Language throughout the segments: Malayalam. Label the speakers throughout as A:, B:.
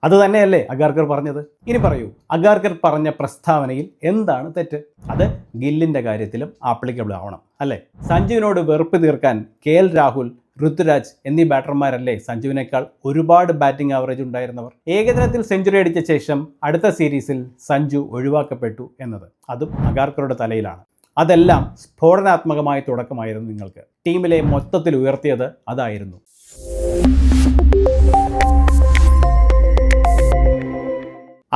A: അതുതന്നെയല്ലേ അഗാർക്കർ പറഞ്ഞത്? ഇനി പറയൂ, അഗാർക്കർ പറഞ്ഞ പ്രസ്താവനയിൽ എന്താണ് തെറ്റ്? അത് ഗില്ലിൻ്റെ കാര്യത്തിലും ആപ്ലിക്കബിൾ ആവണം അല്ലേ? സഞ്ജുവിനോട് വെറുപ്പ് തീർക്കാൻ KL രാഹുൽ, ഋതുരാജ് എന്നീ ബാറ്റർമാരല്ലേ സഞ്ജുവിനേക്കാൾ ഒരുപാട് ബാറ്റിംഗ് ആവറേജ് ഉണ്ടായിരുന്നവർ? ഏകദിനത്തിൽ സെഞ്ചുറി അടിച്ച ശേഷം അടുത്ത സീരീസിൽ സഞ്ജു ഒഴിവാക്കപ്പെട്ടു എന്നത് അതും അഗാർക്കറുടെ തലയിലാണ്. അതെല്ലാം സ്ഫോടനാത്മകമായ തുടക്കമായിരുന്നു. നിങ്ങൾക്ക് ടീമിലെ മൊത്തത്തിൽ ഉയർത്തിയത് അതായിരുന്നു.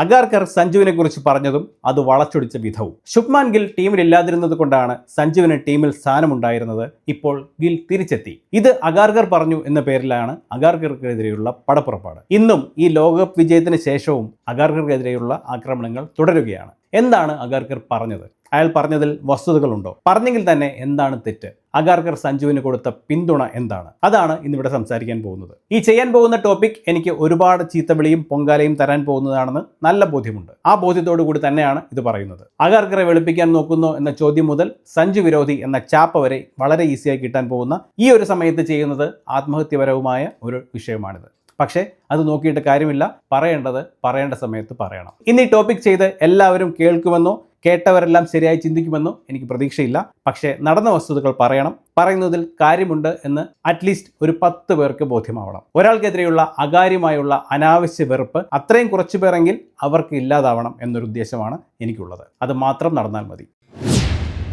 A: അഗാർക്കർ സഞ്ജുവിനെ കുറിച്ച് പറഞ്ഞതും അത് വളച്ചൊടിച്ച വിധവും. ശുഭ്മാൻ ഗിൽ ടീമിൽ ഇല്ലാതിരുന്നത് കൊണ്ടാണ് സഞ്ജുവിന് ടീമിൽ സ്ഥാനമുണ്ടായിരുന്നത്. ഇപ്പോൾ ഗിൽ തിരിച്ചെത്തി. ഇത് അഗാർക്കർ പറഞ്ഞു എന്ന പേരിലാണ് അഗാർക്കർക്കെതിരെയുള്ള പടപ്പുറപ്പാട്. ഇന്നും ഈ ലോകകപ്പ് വിജയത്തിന് ശേഷവും അഗാർക്കർക്കെതിരെയുള്ള ആക്രമണങ്ങൾ തുടരുകയാണ്. എന്താണ് അഗാർക്കർ പറഞ്ഞത്? അയാൾ പറഞ്ഞതിൽ വസ്തുതകളുണ്ടോ? പറഞ്ഞെങ്കിൽ തന്നെ എന്താണ് തെറ്റ്? അഗാർക്കർ സഞ്ജുവിന് കൊടുത്ത പിന്തുണ എന്താണ്? അതാണ് ഇന്നിവിടെ സംസാരിക്കാൻ പോകുന്നത്. ഈ ചെയ്യാൻ പോകുന്ന ടോപ്പിക് എനിക്ക് ഒരുപാട് ചീത്തവിളിയും പൊങ്കാലയും തരാൻ പോകുന്നതാണെന്ന് നല്ല ബോധ്യമുണ്ട്. ആ ബോധ്യത്തോടു കൂടി തന്നെയാണ് ഇത് പറയുന്നത്. അഗാർക്കറെ വെളുപ്പിക്കാൻ നോക്കുന്നോ എന്ന ചോദ്യം മുതൽ സഞ്ജു വിരോധി എന്ന ചാപ്പ വരെ വളരെ ഈസിയായി കിട്ടാൻ പോകുന്ന ഈ ഒരു സമയത്ത് ചെയ്യുന്നത് ആത്മഹത്യപരവുമായ ഒരു വിഷയമാണിത്. പക്ഷേ അത് നോക്കിയിട്ട് കാര്യമില്ല. പറയേണ്ടത് പറയേണ്ട സമയത്ത് പറയണം. ഇന്ന് ഈ ടോപ്പിക് ചെയ്ത് എല്ലാവരും കേൾക്കുമെന്നോ കേട്ടവരെല്ലാം ശരിയായി ചിന്തിക്കുമെന്നോ എനിക്ക് പ്രതീക്ഷയില്ല. പക്ഷേ നടന്ന വസ്തുതകൾ പറയണം. പറയുന്നതിൽ കാര്യമുണ്ട് എന്ന് അറ്റ്ലീസ്റ്റ് ഒരു 10 പേർക്ക് ബോധ്യമാവണം. ഒരാൾക്കെതിരെയുള്ള അകാര്യമായുള്ള അനാവശ്യ വെറുപ്പ് അത്രയും കുറച്ചു പേരെങ്കിൽ അവർക്ക് ഇല്ലാതാവണം എന്നൊരു ഉദ്ദേശമാണ് എനിക്കുള്ളത്. അത് മാത്രം നടന്നാൽ മതി.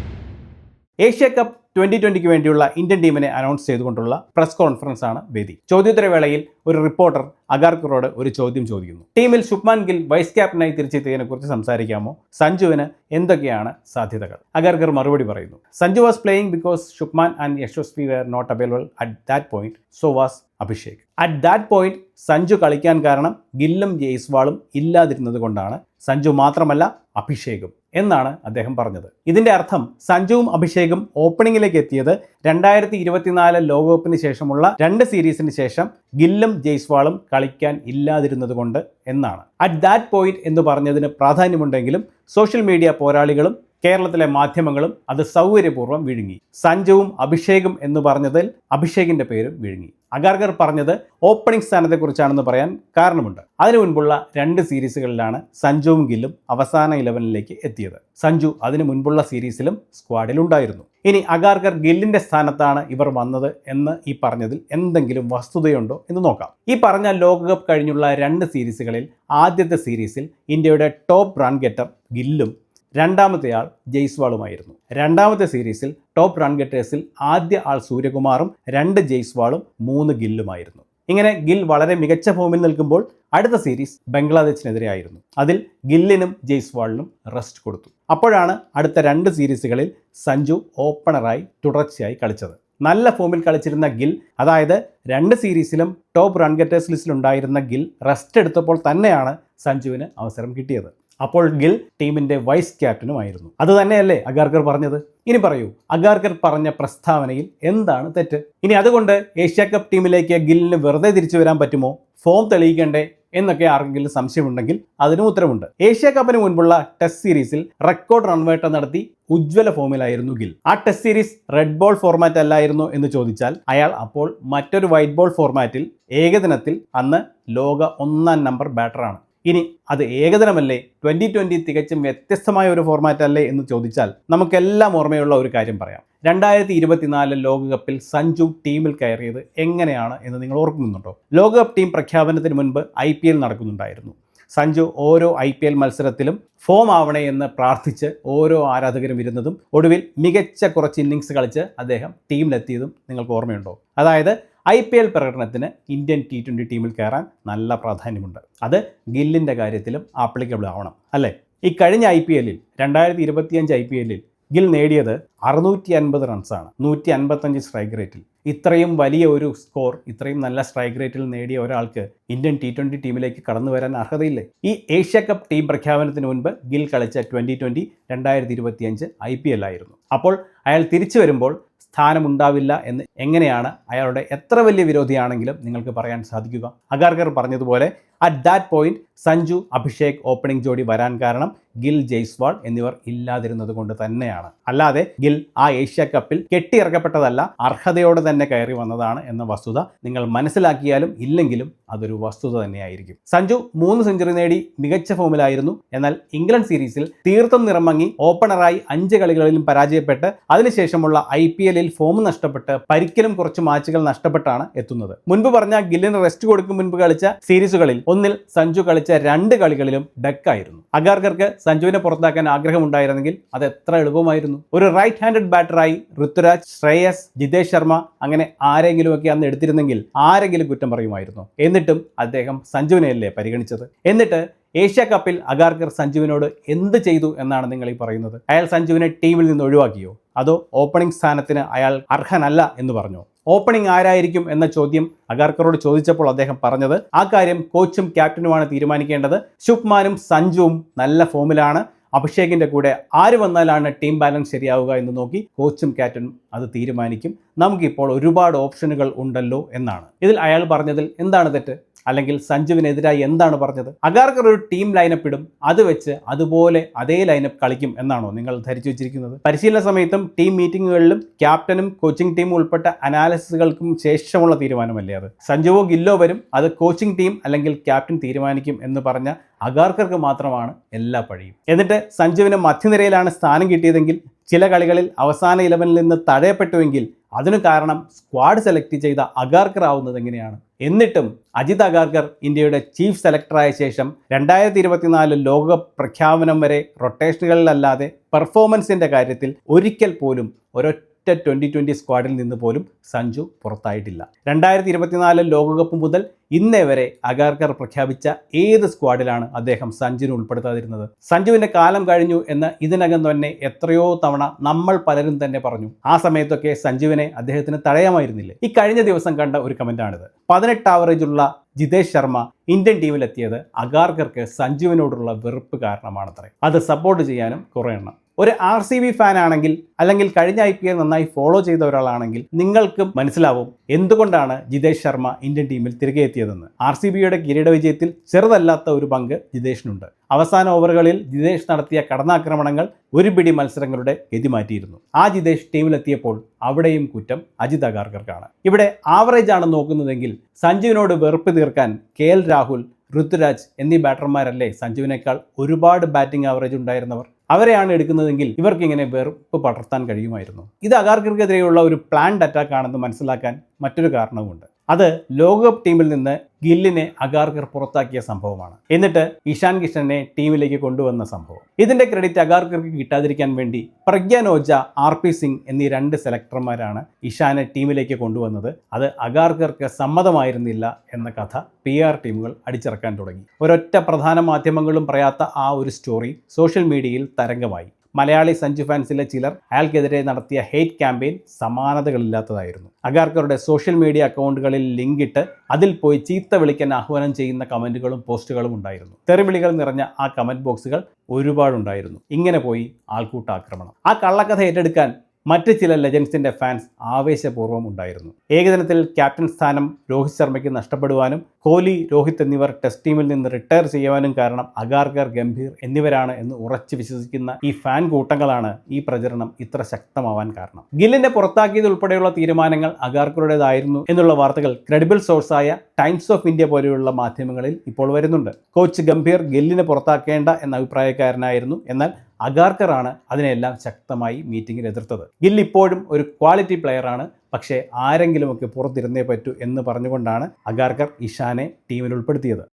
A: ഏഷ്യ കപ്പ് 2020 വേണ്ടിയുള്ള ഇന്ത്യൻ ടീമിനെ അനൗൺസ് ചെയ്തുകൊണ്ടുള്ള പ്രസ് കോൺഫറൻസ് ആണ് വേദി. ചോദ്യോത്തരവേളയിൽ ഒരു റിപ്പോർട്ടർ അഗാർക്കറോട് ഒരു ചോദ്യം ചോദിക്കുന്നു. ടീമിൽ ശുഭ്മാൻ ഗിൽ വൈസ് ക്യാപ്റ്റനായി തിരിച്ചെത്തിയതിനെക്കുറിച്ച് സംസാരിക്കാമോ? സഞ്ജുവിന് എന്തൊക്കെയാണ് സാധ്യതകൾ? അഗാർക്കർ മറുപടി പറയുന്നു. Sanju was playing because Shubman and Yashasvi were not available at that point. So was Abhishek. At that point Sanju കളിക്കാൻ കാരണം ഗില്ലും ജയ്സ്വാളും ഇല്ലാതിരുന്നത് കൊണ്ടാണ്. സഞ്ജു മാത്രമല്ല അഭിഷേകും എന്നാണ് അദ്ദേഹം പറഞ്ഞത്. ഇതിൻ്റെ അർത്ഥം സഞ്ജുവും അഭിഷേകും ഓപ്പണിങ്ങിലേക്ക് എത്തിയത് 2024 ലോകകപ്പിന് ശേഷമുള്ള 2 സീരീസിന് ശേഷം ഗില്ലും ജയ്സ്വാളും കളിക്കാൻ ഇല്ലാതിരുന്നത് കൊണ്ട് എന്നാണ്. അറ്റ് ദാറ്റ് പോയിന്റ് എന്ന് പറഞ്ഞതിന് പ്രാധാന്യമുണ്ടെങ്കിലും സോഷ്യൽ മീഡിയ പോരാളികളും കേരളത്തിലെ മാധ്യമങ്ങളും അത് സൗകര്യപൂർവ്വം വിഴുങ്ങി. സഞ്ജുവും അഭിഷേകും എന്ന് പറഞ്ഞതിൽ അഭിഷേകിൻ്റെ പേരും വിഴുങ്ങി. അഗാർക്കർ പറഞ്ഞത് ഓപ്പണിംഗ് സ്ഥാനത്തെക്കുറിച്ചാണെന്ന് പറയാൻ കാരണമുണ്ട്. അതിനു മുൻപുള്ള 2 സീരീസുകളിലാണ് സഞ്ജുവും ഗില്ലും അവസാന 11ലേക്ക് എത്തിയത്. സഞ്ജു അതിനു മുൻപുള്ള സീരീസിലും സ്ക്വാഡിലുണ്ടായിരുന്നു. ഇനി അഗാർക്കർ ഗില്ലിൻ്റെ സ്ഥാനത്താണ് ഇവർ വന്നത് എന്ന് ഈ പറഞ്ഞതിൽ എന്തെങ്കിലും വസ്തുതയുണ്ടോ എന്ന് നോക്കാം. ഈ പറഞ്ഞ ലോകകപ്പ് കഴിഞ്ഞുള്ള 2 സീരീസുകളിൽ ആദ്യത്തെ സീരീസിൽ ഇന്ത്യയുടെ ടോപ്പ് റൺ ഗെറ്റർ ഗില്ലും രണ്ടാമത്തെ ആൾ ജയ്സ്വാളുമായിരുന്നു. രണ്ടാമത്തെ സീരീസിൽ ടോപ്പ് റൺ ഗെറ്റേഴ്സിൽ ആദ്യ ആൾ സൂര്യകുമാറും 2 ജയ്സ്വാളും 3 ഗില്ലുമായിരുന്നു. ഇങ്ങനെ ഗിൽ വളരെ മികച്ച ഫോമിൽ നിൽക്കുമ്പോൾ അടുത്ത സീരീസ് ബംഗ്ലാദേശിനെതിരെയായിരുന്നു. അതിൽ ഗില്ലിനും ജയ്സ്വാളിനും റെസ്റ്റ് കൊടുത്തു. അപ്പോഴാണ് അടുത്ത 2 സീരീസുകളിൽ സഞ്ജു ഓപ്പണറായി തുടർച്ചയായി കളിച്ചത്. നല്ല ഫോമിൽ കളിച്ചിരുന്ന ഗിൽ, അതായത് 2 സീരീസിലും ടോപ്പ് റൺ ഗെറ്റേഴ്സ് ലിസ്റ്റിലുണ്ടായിരുന്ന ഗിൽ റെസ്റ്റ് എടുത്തപ്പോൾ തന്നെയാണ് സഞ്ജുവിന് അവസരം കിട്ടിയത്. അപ്പോൾ ഗിൽ ടീമിൻ്റെ വൈസ് ക്യാപ്റ്റനുമായിരുന്നു. അതുതന്നെയല്ലേ അഗാർക്കർ പറഞ്ഞത്? ഇനി പറയൂ, അഗാർക്കർ പറഞ്ഞ പ്രസ്താവനയിൽ എന്താണ് തെറ്റ്? ഇനി അതുകൊണ്ട് ഏഷ്യ കപ്പ് ടീമിലേക്ക് ഗില്ലിന് വെറുതെ തിരിച്ചു വരാൻ പറ്റുമോ? ഫോം തെളിയിക്കണ്ടേ എന്നൊക്കെ ആർക്കെങ്കിലും സംശയമുണ്ടെങ്കിൽ അതിനും ഉത്തരമുണ്ട്. ഏഷ്യ കപ്പിന് മുൻപുള്ള ടെസ്റ്റ് സീരീസിൽ റെക്കോർഡ് റൺവേട്ട നടത്തി ഉജ്ജ്വല ഫോമിലായിരുന്നു ഗിൽ. ആ test series red ball format അല്ലായിരുന്നു എന്ന് ചോദിച്ചാൽ അയാൾ അപ്പോൾ മറ്റൊരു വൈറ്റ് ബോൾ ഫോർമാറ്റിൽ ഏകദിനത്തിൽ അന്ന് ലോക 1-ാം നമ്പർ ബാറ്ററാണ്. ഇനി അത് ഏകദിനമല്ലേ, 2020 തികച്ചും വ്യത്യസ്തമായ ഒരു ഫോർമാറ്റ് അല്ലേ എന്ന് ചോദിച്ചാൽ നമുക്കെല്ലാം ഓർമ്മയുള്ള ഒരു കാര്യം പറയാം. 2024 ലോകകപ്പിൽ സഞ്ജു ടീമിൽ കയറിയത് എങ്ങനെയാണ് എന്ന് നിങ്ങൾ ഓർക്കുന്നുണ്ടോ? ലോകകപ്പ് ടീം പ്രഖ്യാപനത്തിന് മുൻപ് IPL നടക്കുന്നുണ്ടായിരുന്നു. സഞ്ജു ഓരോ IPL മത്സരത്തിലും ഫോം ആവണേ എന്ന് പ്രാർത്ഥിച്ച് ഓരോ ആരാധകരും ഇരുന്നതും ഒടുവിൽ മികച്ച കുറച്ച് ഇന്നിങ്സ് കളിച്ച് അദ്ദേഹം ടീമിലെത്തിയതും നിങ്ങൾക്ക് ഓർമ്മയുണ്ടോ? അതായത് IPL പ്രകടനത്തിന് ഇന്ത്യൻ T20 ടീമിൽ കയറാൻ നല്ല പ്രാധാന്യമുണ്ട്. അത് ഗില്ലിൻ്റെ കാര്യത്തിലും ആപ്ലിക്കബിൾ ആവണം അല്ലേ? ഈ കഴിഞ്ഞ IPLൽ 2025 IPLൽ ഗിൽ നേടിയത് 650 റൺസാണ്, 155 സ്ട്രൈക്ക് റേറ്റിൽ. ഇത്രയും വലിയ ഒരു സ്കോർ, ഇത്രയും നല്ല സ്ട്രൈക്ക് റേറ്റിൽ നേടിയ ഒരാൾക്ക് ഇന്ത്യൻ T20 ടീമിലേക്ക് കടന്നു വരാൻ അർഹതയില്ലേ? ഈ ഏഷ്യ കപ്പ് ടീം പ്രഖ്യാപനത്തിന് മുൻപ് ഗിൽ കളിച്ച 2025 IPL ആയിരുന്നു. അപ്പോൾ അയാൾ തിരിച്ചു വരുമ്പോൾ സ്ഥാനമുണ്ടാവില്ല എന്ന് എങ്ങനെയാണ് അയാളുടെ എത്ര വലിയ വിരോധിയാണെങ്കിലും നിങ്ങൾക്ക് പറയാൻ സാധിക്കുക? അഗാർക്കർ പറഞ്ഞതുപോലെ at that point Sanju Abhishek opening ജോഡി വരാൻ കാരണം ഗിൽ ജയ്സ്വാൾ എന്നിവർ ഇല്ലാതിരുന്നത് കൊണ്ട് തന്നെയാണ്. അല്ലാതെ ഗിൽ ആ ഏഷ്യ കപ്പിൽ കെട്ടിയിറക്കപ്പെട്ടതല്ല, അർഹതയോടെ തന്നെ കയറി വന്നതാണ് എന്ന വസ്തുത നിങ്ങൾ മനസ്സിലാക്കിയാലും ഇല്ലെങ്കിലും അതൊരു വസ്തുത തന്നെയായിരിക്കും. സഞ്ജു 3 സെഞ്ചുറി നേടി മികച്ച ഫോമിലായിരുന്നു. എന്നാൽ ഇംഗ്ലണ്ട് സീരീസിൽ തീർത്തും നിറമങ്ങി ഓപ്പണറായി 5 കളികളിലും പരാജയപ്പെട്ട് അതിനുശേഷമുള്ള IPL-ൽ ഫോം നഷ്ടപ്പെട്ട് പരിക്കലും കുറച്ച് മാച്ചുകൾ നഷ്ടപ്പെട്ടാണ് എത്തുന്നത്. മുൻപ് പറഞ്ഞ ഗില്ലിന് റെസ്റ്റ് കൊടുക്കും മുൻപ് കളിച്ച സീരീസുകളിൽ ഒന്നിൽ സഞ്ജു കളിച്ച 2 കളികളിലും ഡക്കായിരുന്നു. അഗാർക്കർക്ക് സഞ്ജുവിനെ പുറത്താക്കാൻ ആഗ്രഹമുണ്ടായിരുന്നെങ്കിൽ അത് എത്ര എളുപ്പമായിരുന്നു. ഒരു റൈറ്റ് ഹാൻഡഡ് ബാറ്ററായി ഋതുരാജ്, ശ്രേയസ്, ജിതേഷ് ശർമ്മ അങ്ങനെ ആരെങ്കിലുമൊക്കെ അന്ന് എടുത്തിരുന്നെങ്കിൽ ആരെങ്കിലും കുറ്റം പറയുമായിരുന്നു. എന്നിട്ടും അദ്ദേഹം സഞ്ജുവിനെയല്ലേ പരിഗണിച്ചത്. എന്നിട്ട് ഏഷ്യ കപ്പിൽ അഗാർക്കർ സഞ്ജുവിനോട് എന്ത് ചെയ്തു എന്നാണ് നിങ്ങൾ ഈ പറയുന്നത്? അയാൾ സഞ്ജുവിനെ ടീമിൽ നിന്ന് ഒഴിവാക്കിയോ? അതോ ഓപ്പണിംഗ് സ്ഥാനത്തിന് അയാൾ അർഹനല്ല എന്ന് പറഞ്ഞോ? ഓപ്പണിംഗ് ആരായിരിക്കും എന്ന ചോദ്യം അഗാർക്കറോട് ചോദിച്ചപ്പോൾ അദ്ദേഹം പറഞ്ഞത് ആ കാര്യം കോച്ചും ക്യാപ്റ്റനുമാണ് തീരുമാനിക്കേണ്ടത്. ശുഭ്മാനും സഞ്ജുവും നല്ല ഫോമിലാണ്. അഭിഷേകിന്റെ കൂടെ ആര് വന്നാലാണ് ടീം ബാലൻസ് ശരിയാവുക എന്ന് നോക്കി കോച്ചും ക്യാപ്റ്റനും അത് തീരുമാനിക്കും. നമുക്കിപ്പോൾ ഒരുപാട് ഓപ്ഷനുകൾ ഉണ്ടല്ലോ എന്നാണ്. ഇതിൽ അയാൾ പറഞ്ഞതിൽ എന്താണ് തെറ്റ്? അല്ലെങ്കിൽ സഞ്ജുവിനെതിരായി എന്താണ് പറഞ്ഞത്? അഗാർക്കർ ഒരു ടീം ലൈനപ്പ് ഇടും, അത് വെച്ച് അതുപോലെ അതേ ലൈനപ്പ് കളിക്കും എന്നാണോ നിങ്ങൾ ധരിച്ചു വെച്ചിരിക്കുന്നത്? പരിശീലന സമയത്തും ടീം മീറ്റിങ്ങുകളിലും ക്യാപ്റ്റനും കോച്ചിങ് ടീമും ഉൾപ്പെട്ട അനാലിസിസുകൾക്കും ശേഷമുള്ള തീരുമാനമല്ലേ അത്? സഞ്ജുവോ ഗില്ലോ വരും, അത് കോച്ചിങ് ടീം അല്ലെങ്കിൽ ക്യാപ്റ്റൻ തീരുമാനിക്കും എന്ന് പറഞ്ഞ അഗാർക്കർക്ക് മാത്രമാണ് എല്ലാ പഴിയും. എന്നിട്ട് സഞ്ജുവിന് മധ്യനിരയിലാണ് സ്ഥാനം കിട്ടിയതെങ്കിൽ, ചില കളികളിൽ അവസാന 11-ൽ നിന്ന് തടയപ്പെട്ടുവെങ്കിൽ അതിനു കാരണം സ്ക്വാഡ് സെലക്ട് ചെയ്ത അഗാർക്കർ ആവുന്നത് എങ്ങനെയാണ്? എന്നിട്ടും അജിത് അഗാർക്കർ ഇന്ത്യയുടെ ചീഫ് സെലക്ടറായ ശേഷം 2024 ലോകകപ്പ് പ്രഖ്യാപനം വരെ റൊട്ടേഷനുകളിലല്ലാതെ പെർഫോമൻസിൻ്റെ കാര്യത്തിൽ ഒരിക്കൽ പോലും ഒരൊറ്റ T20 സ്ക്വാഡിൽ നിന്ന് പോലും സഞ്ജു പുറത്തായിട്ടില്ല. 2024 ലോകകപ്പ് മുതൽ ഇന്നേ വരെ അഗാർക്കർ പ്രഖ്യാപിച്ച ഏത് സ്ക്വാഡിലാണ് അദ്ദേഹം സഞ്ജുവിനെ ഉൾപ്പെടുത്താതിരുന്നത്? സഞ്ജുവിൻ്റെ കാലം കഴിഞ്ഞു എന്ന് ഇതിനകം തന്നെ എത്രയോ തവണ നമ്മൾ പലരും തന്നെ പറഞ്ഞു. ആ സമയത്തൊക്കെ സഞ്ജുവിനെ അദ്ദേഹത്തിന് തടയാമായിരുന്നില്ലേ? ഈ കഴിഞ്ഞ ദിവസം കണ്ട ഒരു കമൻ്റാണിത്. 18 ആവറേജുള്ള ജിതേഷ് ശർമ്മ ഇന്ത്യൻ ടീമിലെത്തിയത് അഗാർക്കർക്ക് സഞ്ജുവിനോടുള്ള വെറുപ്പ് കാരണമാണത്രേ. അത് സപ്പോർട്ട് ചെയ്യാനും കുറേ എണ്ണം. ഒരു RCB ഫാൻ ആണെങ്കിൽ അല്ലെങ്കിൽ കഴിഞ്ഞ IPL നന്നായി ഫോളോ ചെയ്ത ഒരാളാണെങ്കിൽ നിങ്ങൾക്കും മനസ്സിലാവും എന്തുകൊണ്ടാണ് ജിതേഷ് ശർമ്മ ഇന്ത്യൻ ടീമിൽ തിരികെ എത്തിയതെന്ന്. RCBയുടെ കിരീട വിജയത്തിൽ ചെറുതല്ലാത്ത ഒരു പങ്ക് ജിതേഷിനുണ്ട്. അവസാന ഓവറുകളിൽ ജിതേഷ് നടത്തിയ കടന്നാക്രമണങ്ങൾ ഒരു പിടി മത്സരങ്ങളുടെ ഗതി മാറ്റിയിരുന്നു. ആ ജിതേഷ് ടീമിലെത്തിയപ്പോൾ അവിടെയും കുറ്റം അജിത് അഗാർക്കർക്കാണ്. ഇവിടെ ആവറേജ് ആണ് നോക്കുന്നതെങ്കിൽ സഞ്ജുവിനോട് വെറുപ്പ് തീർക്കാൻ KL രാഹുൽ, ഋതുരാജ് എന്നീ ബാറ്റർമാരല്ലേ സഞ്ജുവിനേക്കാൾ ഒരുപാട് ബാറ്റിംഗ് ആവറേജ് ഉണ്ടായിരുന്നവർ? അവരെയാണ് എടുക്കുന്നതെങ്കിൽ ഇവർക്ക് ഇങ്ങനെ വെറുപ്പ് പടർത്താൻ കഴിയുമായിരുന്നു. ഇത് അഗാർക്കർക്കെതിരെയുള്ള ഒരു പ്ലാൻഡ് അറ്റാക്ക് ആണെന്ന് മനസ്സിലാക്കാൻ മറ്റൊരു കാരണവുമുണ്ട്. അത് ലോകകപ്പ് ടീമിൽ നിന്ന് ഗില്ലിനെ അഗാർക്കർ പുറത്താക്കിയ സംഭവമാണ്. എന്നിട്ട് ഇഷാൻ കിഷനെ ടീമിലേക്ക് കൊണ്ടുവന്ന സംഭവം. ഇതിന്റെ ക്രെഡിറ്റ് അഗാർക്കർക്ക് കിട്ടാതിരിക്കാൻ വേണ്ടി പ്രഗ്യാൻ ഓജ, RP സിംഗ് എന്നീ 2 സെലക്ടർമാരാണ് ഇഷാനെ ടീമിലേക്ക് കൊണ്ടുവന്നത്. അത് അഗാർക്കർക്ക് സമ്മതമായിരുന്നില്ല എന്ന കഥ PR ടീമുകൾ അടിച്ചിറക്കാൻ തുടങ്ങി. ഒരൊറ്റ പ്രധാന മാധ്യമങ്ങളും പറയാത്ത ആ ഒരു സ്റ്റോറി സോഷ്യൽ മീഡിയയിൽ തരംഗമായി. മലയാളി സഞ്ജു ഫാൻസിലെ ചിലർ അയാൾക്കെതിരെ നടത്തിയ ഹെയ്റ്റ് ക്യാമ്പയിൻ സമാനതകളില്ലാത്തതായിരുന്നു. അഗാർക്കറുടെ സോഷ്യൽ മീഡിയ അക്കൗണ്ടുകളിൽ ലിങ്ക് ഇട്ട് അതിൽ പോയി ചീത്ത വിളിക്കാൻ ആഹ്വാനം ചെയ്യുന്ന കമൻറ്റുകളും പോസ്റ്റുകളും ഉണ്ടായിരുന്നു. തെറിവിളികൾ നിറഞ്ഞ ആ കമൻറ്റ് ബോക്സുകൾ ഒരുപാടുണ്ടായിരുന്നു. ഇങ്ങനെ പോയി ആൾക്കൂട്ടാക്രമണം. ആ കള്ളക്കഥ ഏറ്റെടുക്കാൻ മറ്റ് ചില ലെജൻസിൻ്റെ ഫാൻസ് ആവേശപൂർവ്വം ഉണ്ടായിരുന്നു. ഏകദിനത്തിൽ ക്യാപ്റ്റൻ സ്ഥാനം രോഹിത് ശർമ്മയ്ക്ക് നഷ്ടപ്പെടുവാനും കോഹ്ലി, രോഹിത് എന്നിവർ ടെസ്റ്റ് ടീമിൽ നിന്ന് റിട്ടയർ ചെയ്യുവാനും കാരണം അഗാർക്കർ, ഗംഭീർ എന്നിവരാണ് എന്ന് ഉറച്ചു വിശ്വസിക്കുന്ന ഈ ഫാൻ കൂട്ടങ്ങളാണ് ഈ പ്രചരണം ഇത്ര ശക്തമാവാൻ കാരണം. ഗില്ലിനെ പുറത്താക്കിയതുൾപ്പെടെയുള്ള തീരുമാനങ്ങൾ അഗാർക്കറുടേതായിരുന്നു എന്നുള്ള വാർത്തകൾ ക്രെഡിബിൾ സോഴ്സായ ടൈംസ് ഓഫ് ഇന്ത്യ പോലെയുള്ള മാധ്യമങ്ങളിൽ ഇപ്പോൾ വരുന്നുണ്ട്. കോച്ച് ഗംഭീർ ഗില്ലിനെ പുറത്താക്കേണ്ട എന്ന അഭിപ്രായക്കാരനായിരുന്നു. എന്നാൽ അഗാർക്കറാണ് അതിനെല്ലാം ശക്തമായി മീറ്റിംഗിൽ എതിർത്തത്. ഗിൽ ഇപ്പോഴും ഒരു ക്വാളിറ്റി പ്ലെയറാണ്, പക്ഷേ ആരെങ്കിലുമൊക്കെ പുറത്തിരുന്നേ പറ്റൂ എന്ന് പറഞ്ഞുകൊണ്ടാണ് അഗാർക്കർ ഇഷാനെ ടീമിൽ ഉൾപ്പെടുത്തിയത്.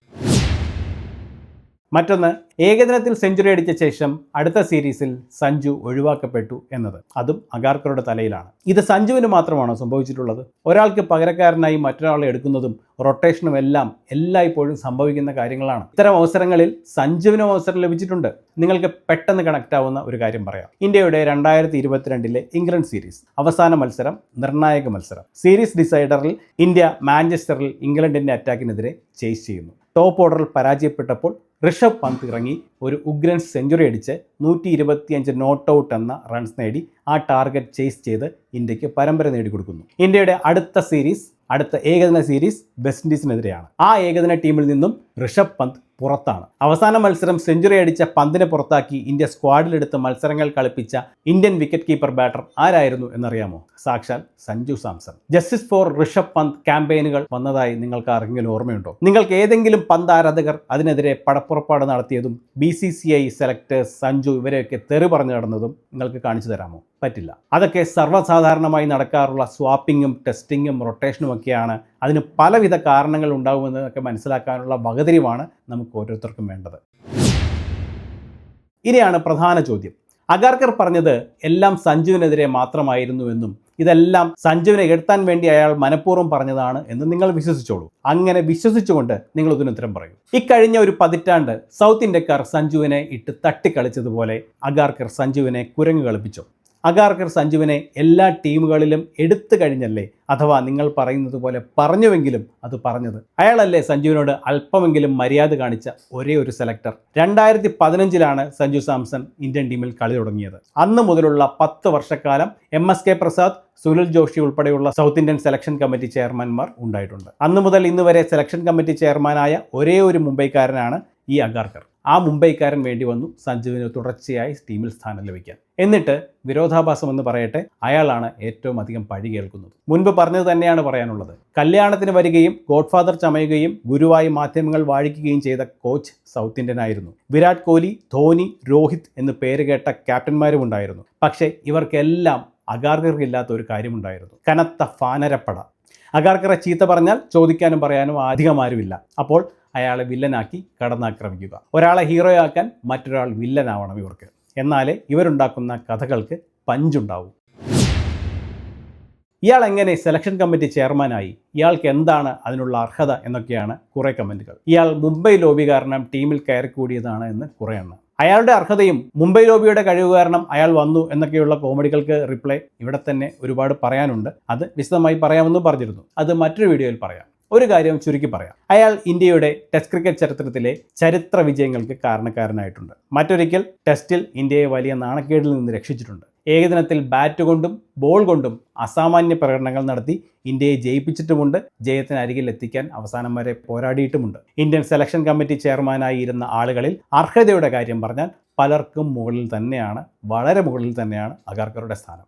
A: മറ്റൊന്ന്, ഏകദിനത്തിൽ സെഞ്ചുറി അടിച്ച ശേഷം അടുത്ത സീരീസിൽ സഞ്ജു ഒഴിവാക്കപ്പെട്ടു എന്നത്. അതും അഗാർക്കറുടെ തലയിലാണ്. ഇത് സഞ്ജുവിന് മാത്രമാണോ സംഭവിച്ചിട്ടുള്ളത്? ഒരാൾക്ക് പകരക്കാരനായി മറ്റൊരാളെ എടുക്കുന്നതും റൊട്ടേഷനും എല്ലാം എല്ലായ്പ്പോഴും സംഭവിക്കുന്ന കാര്യങ്ങളാണ്. ഇത്തരം അവസരങ്ങളിൽ സഞ്ജുവിനും അവസരം ലഭിച്ചിട്ടുണ്ട്. നിങ്ങൾക്ക് പെട്ടെന്ന് കണക്റ്റ് ആവുന്ന ഒരു കാര്യം പറയാം. ഇന്ത്യയുടെ 2022 ഇംഗ്ലണ്ട് സീരീസ് അവസാന മത്സരം, നിർണായക മത്സരം. സീരീസ് ഡിസൈഡറിൽ ഇന്ത്യ മാഞ്ചസ്റ്ററിൽ ഇംഗ്ലണ്ടിൻ്റെ അറ്റാക്കിനെതിരെ ചേസ് ചെയ്യുന്നു. ടോപ്പ് ഓർഡറിൽ പരാജയപ്പെട്ടപ്പോൾ ഋഷഭ് പന്ത് ഇറങ്ങി ഒരു ഉഗ്രൻ സെഞ്ചുറി അടിച്ച് 125 നോട്ട് ഔട്ട് എന്ന റൺസ് നേടി ആ ടാർഗറ്റ് ചേസ് ചെയ്ത് ഇന്ത്യക്ക് പരമ്പര നേടിക്കൊടുക്കുന്നു. ഇന്ത്യയുടെ അടുത്ത ഏകദിന സീരീസ് വെസ്റ്റ് ഇൻഡീസിനെതിരെയാണ്. ആ ഏകദിന ടീമിൽ നിന്നും ഋഷഭ് പന്ത് പുറത്താണ്. അവസാന മത്സരം സെഞ്ചുറി അടിച്ച പന്തിനെ പുറത്താക്കി ഇന്ത്യ സ്ക്വാഡിലെടുത്ത് മത്സരങ്ങൾ കളിപ്പിച്ച ഇന്ത്യൻ വിക്കറ്റ് കീപ്പർ ബാറ്റർ ആരായിരുന്നു എന്നറിയാമോ? സാക്ഷാൽ സഞ്ജു സാംസൺ. ജസ്റ്റിസ് ഫോർ ഋഷഭ് പന്ത് ക്യാമ്പയിനുകൾ വന്നതായി നിങ്ങൾക്ക് ആരെങ്കിലും ഓർമ്മയുണ്ടോ? നിങ്ങൾക്ക് ഏതെങ്കിലും പന്ത് ആരാധകർ അതിനെതിരെ പടപ്പുറപ്പാട് നടത്തിയതും BCCI സെലക്ടേഴ്സ് സഞ്ജു ഇവരെയൊക്കെ തെറി പറഞ്ഞു നടന്നതും നിങ്ങൾക്ക് കാണിച്ചു തരാമോ? പറ്റില്ല. അതൊക്കെ സർവ്വസാധാരണമായി നടക്കാറുള്ള സ്വാപ്പിങ്ങും ടെസ്റ്റിങ്ങും റൊട്ടേഷനും ഒക്കെയാണ്. അതിന് പലവിധ കാരണങ്ങൾ ഉണ്ടാകുമെന്നതൊക്കെ മനസ്സിലാക്കാനുള്ള വകതിരിവാണ് നമുക്ക് ഓരോരുത്തർക്കും വേണ്ടത്. ഇനിയാണ് പ്രധാന ചോദ്യം. അഗാർക്കർ പറഞ്ഞത് എല്ലാം സഞ്ജുവിനെതിരെ മാത്രമായിരുന്നുവെന്നും ഇതെല്ലാം സഞ്ജുവിനെ എഴുത്താൻ വേണ്ടി അയാൾ മനഃപൂർവ്വം പറഞ്ഞതാണ് എന്ന് നിങ്ങൾ വിശ്വസിച്ചോളൂ. അങ്ങനെ വിശ്വസിച്ചുകൊണ്ട് നിങ്ങൾ ഇതിന് ഉത്തരം പറയൂ. ഇക്കഴിഞ്ഞ ഒരു പതിറ്റാണ്ട് സൗത്ത് ഇന്ത്യക്കാർ സഞ്ജുവിനെ ഇട്ട് തട്ടിക്കളിച്ചതുപോലെ അഗാർക്കർ സഞ്ജുവിനെ കുരങ്ങ് കളിപ്പിച്ചു. അഗാർക്കർ സഞ്ജുവിനെ എല്ലാ ടീമുകളിലും എടുത്തു കഴിഞ്ഞല്ലേ, അഥവാ നിങ്ങൾ പറയുന്നത് പോലെ പറഞ്ഞുവെങ്കിലും അത് പറഞ്ഞത്. അയാളല്ലേ സഞ്ജുവിനോട് അല്പമെങ്കിലും മര്യാദ കാണിച്ച ഒരേ ഒരു സെലക്ടർ. 2015 സഞ്ജു സാംസൺ ഇന്ത്യൻ ടീമിൽ കളി തുടങ്ങിയത്. അന്ന് മുതലുള്ള 10 വർഷക്കാലം MSK പ്രസാദ്, സുനിൽ ജോഷി ഉൾപ്പെടെയുള്ള സൗത്ത് ഇന്ത്യൻ സെലക്ഷൻ കമ്മിറ്റി ചെയർമാൻമാർ ഉണ്ടായിട്ടുണ്ട്. അന്ന് മുതൽ ഇന്ന് വരെ സെലക്ഷൻ കമ്മിറ്റി ചെയർമാനായ ഒരേ ഒരു മുംബൈക്കാരനാണ് ഈ അഗാർക്കർ. ആ മുംബൈക്കാരൻ വേണ്ടി വന്നു സഞ്ജുവിന് തുടർച്ചയായി ടീമിൽ സ്ഥാനം ലഭിക്കാൻ. എന്നിട്ട് വിരോധാഭാസം എന്ന് പറയട്ടെ, അയാളാണ് ഏറ്റവും അധികം പഴി കേൾക്കുന്നത്. മുൻപ് പറഞ്ഞത് തന്നെയാണ് പറയാനുള്ളത്. കല്യാണത്തിന് വരികയും ഗോഡ്ഫാദർ ചമയുകയും ഗുരുവായി മാധ്യമങ്ങൾ വാഴിക്കുകയും ചെയ്ത കോച്ച് സൗത്ത് ഇന്ത്യൻ ആയിരുന്നു. വിരാട് കോഹ്ലി, ധോനി, രോഹിത് എന്ന് പേര് കേട്ട ക്യാപ്റ്റന്മാരും ഉണ്ടായിരുന്നു. പക്ഷേ ഇവർക്കെല്ലാം അഗാർക്കർക്കില്ലാത്ത ഒരു കാര്യമുണ്ടായിരുന്നു: കനത്ത ഫാനരപ്പട. അഗാർക്കറെ ചീത്ത പറഞ്ഞാൽ ചോദിക്കാനും പറയാനും അധികം ആരുമില്ല. അപ്പോൾ അയാളെ വില്ലനാക്കി കടന്നാക്രമിക്കുക. ഒരാളെ ഹീറോയാക്കാൻ മറ്റൊരാൾ വില്ലനാവണം ഇവർക്ക്. എന്നാലേ ഇവരുണ്ടാക്കുന്ന കഥകൾക്ക് പഞ്ചുണ്ടാവും. ഇയാൾ എങ്ങനെ സെലക്ഷൻ കമ്മിറ്റി ചെയർമാനായി? ഇയാൾക്ക് എന്താണ് അതിനുള്ള അർഹത എന്നൊക്കെയാണ് കുറേ കമൻറ്റുകൾ. ഇയാൾ മുംബൈ ലോബി കാരണം ടീമിൽ കയറിക്കൂടിയതാണ് എന്ന് കുറേ എണ്ണം. അയാളുടെ അർഹതയും മുംബൈ ലോബിയുടെ കഴിവ് കാരണം അയാൾ വന്നു എന്നൊക്കെയുള്ള കോമഡികൾക്ക് റിപ്ലൈ ഇവിടെ തന്നെ ഒരുപാട് പറയാനുണ്ട്. അത് വിശദമായി പറയാമെന്നും പറഞ്ഞിരുന്നു. അത് മറ്റൊരു വീഡിയോയിൽ പറയാം. ഒരു കാര്യം ചുരുക്കി പറയാം. അയാൾ ഇന്ത്യയുടെ ടെസ്റ്റ് ക്രിക്കറ്റ് ചരിത്രത്തിലെ ചരിത്ര വിജയങ്ങൾക്ക് കാരണക്കാരനായിട്ടുണ്ട്. മറ്റൊരിക്കൽ ടെസ്റ്റിൽ ഇന്ത്യയെ വലിയ നാണക്കേടിൽ നിന്ന് രക്ഷിച്ചിട്ടുണ്ട്. ഏകദിനത്തിൽ ബാറ്റ് കൊണ്ടും ബോൾ കൊണ്ടും അസാമാന്യ പ്രകടനങ്ങൾ നടത്തി ഇന്ത്യയെ ജയിപ്പിച്ചിട്ടുമുണ്ട്. ജയത്തിന് അരികിൽ എത്തിക്കാൻ അവസാനം വരെ പോരാടിയിട്ടുമുണ്ട്. ഇന്ത്യൻ സെലക്ഷൻ കമ്മിറ്റി ചെയർമാനായി ഇരുന്ന ആളുകളിൽ അർഹതയുടെ കാര്യം പറഞ്ഞാൽ പലർക്കും മുകളിൽ തന്നെയാണ്, വളരെ മുകളിൽ തന്നെയാണ് അഗാർക്കറുടെ സ്ഥാനം.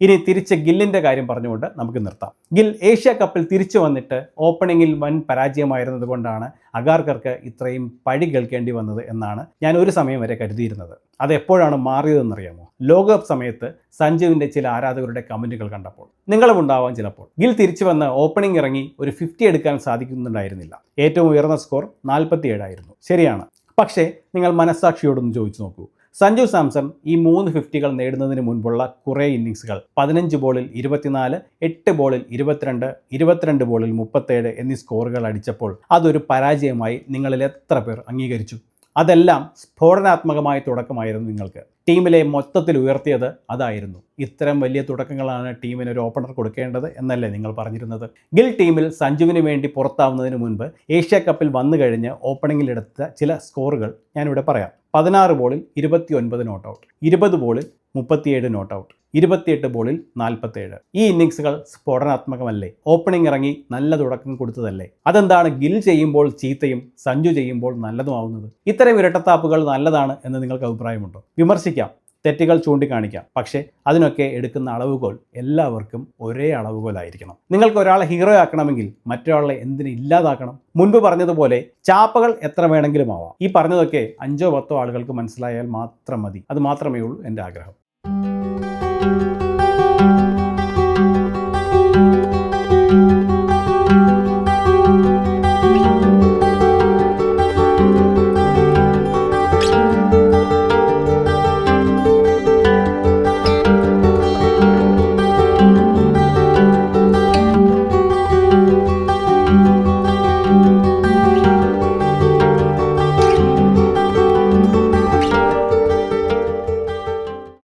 A: ഇനി തിരിച്ച് ഗില്ലിൻ്റെ കാര്യം പറഞ്ഞുകൊണ്ട് നമുക്ക് നിർത്താം. ഗിൽ ഏഷ്യ കപ്പിൽ തിരിച്ചു വന്നിട്ട് ഓപ്പണിങ്ങിൽ വൻ പരാജയമായിരുന്നത് കൊണ്ടാണ് അഗാർക്കർക്ക് ഇത്രയും പഴി കേൾക്കേണ്ടി വന്നത് എന്നാണ് ഞാൻ ഒരു സമയം വരെ കരുതിയിരുന്നത്. അത് എപ്പോഴാണ് മാറിയതെന്നറിയാമോ? ലോകകപ്പ് സമയത്ത് സഞ്ജുവിൻ്റെ ചില ആരാധകരുടെ കമൻറ്റുകൾ കണ്ടപ്പോൾ. നിങ്ങളും ഉണ്ടാവാം ചിലപ്പോൾ. ഗിൽ തിരിച്ചു വന്ന് ഓപ്പണിംഗ് ഇറങ്ങി ഒരു 50 എടുക്കാൻ സാധിക്കുന്നുണ്ടായിരുന്നില്ല. ഏറ്റവും ഉയർന്ന സ്കോർ 47 ആയിരുന്നു. ശരിയാണ്. പക്ഷേ നിങ്ങൾ മനസ്സാക്ഷിയോടൊന്ന് ചോദിച്ചു നോക്കൂ. സഞ്ജു സാംസൺ ഈ 3 50കൾ നേടുന്നതിന് മുൻപുള്ള കുറേ ഇന്നിങ്സുകൾ 15 ബോളിൽ 24, 8 ബോളിൽ 22, 22 ബോളിൽ 37 എന്നീ സ്കോറുകൾ അടിച്ചപ്പോൾ അതൊരു പരാജയമായി നിങ്ങളിൽ എത്ര പേർ അംഗീകരിച്ചു? അതെല്ലാം സ്ഫോടനാത്മകമായ തുടക്കമായിരുന്നു നിങ്ങൾക്ക്. ടീമിലെ മൊത്തത്തിൽ ഉയർത്തിയത് അതായിരുന്നു. ഇത്തരം വലിയ തുടക്കങ്ങളാണ് ടീമിന് ഒരു ഓപ്പണർ കൊടുക്കേണ്ടത് എന്നല്ലേ നിങ്ങൾ പറഞ്ഞിരുന്നത്? ഗിൽ ടീമിൽ സഞ്ജുവിന് വേണ്ടി പുറത്താവുന്നതിന് മുൻപ് ഏഷ്യ കപ്പിൽ വന്നു കഴിഞ്ഞ് ഓപ്പണിങ്ങിലെടുത്ത ചില സ്കോറുകൾ ഞാനിവിടെ പറയാം. 16 ബോളിൽ 29 നോട്ട് ഔട്ട്, 20 ബോളിൽ 37 നോട്ട് ഔട്ട്, 28 ബോളിൽ 47. ഈ ഇന്നിങ്സുകൾ സ്ഫോടനാത്മകമല്ലേ? ഓപ്പണിംഗ് ഇറങ്ങി നല്ല തുടക്കം കൊടുത്തതല്ലേ? അതെന്താണ് ഗിൽ ചെയ്യുമ്പോൾ ചീത്തയും സഞ്ജു ചെയ്യുമ്പോൾ നല്ലതുമാവുന്നത്? ഇത്തരം ഇരട്ടത്താപ്പുകൾ നല്ലതാണ് എന്ന് നിങ്ങൾക്ക് അഭിപ്രായമുണ്ടോ? വിമർശിക്കാം, തെറ്റുകൾ ചൂണ്ടിക്കാണിക്കാം. പക്ഷേ അതിനൊക്കെ എടുക്കുന്ന അളവുകോൽ എല്ലാവർക്കും ഒരേ അളവുകോലായിരിക്കണം. നിങ്ങൾക്ക് ഒരാളെ ഹീറോ ആക്കണമെങ്കിൽ മറ്റൊരാളെ എന്തിന് ഇല്ലാതാക്കണം? മുൻപ് പറഞ്ഞതുപോലെ ചാപ്പകൾ എത്ര വേണമെങ്കിലും ആവാം. ഈ പറഞ്ഞതൊക്കെ 5-10 ആളുകൾക്ക് മനസ്സിലായാൽ മാത്രം മതി. അത് മാത്രമേ ഉള്ളൂ എൻ്റെ ആഗ്രഹം.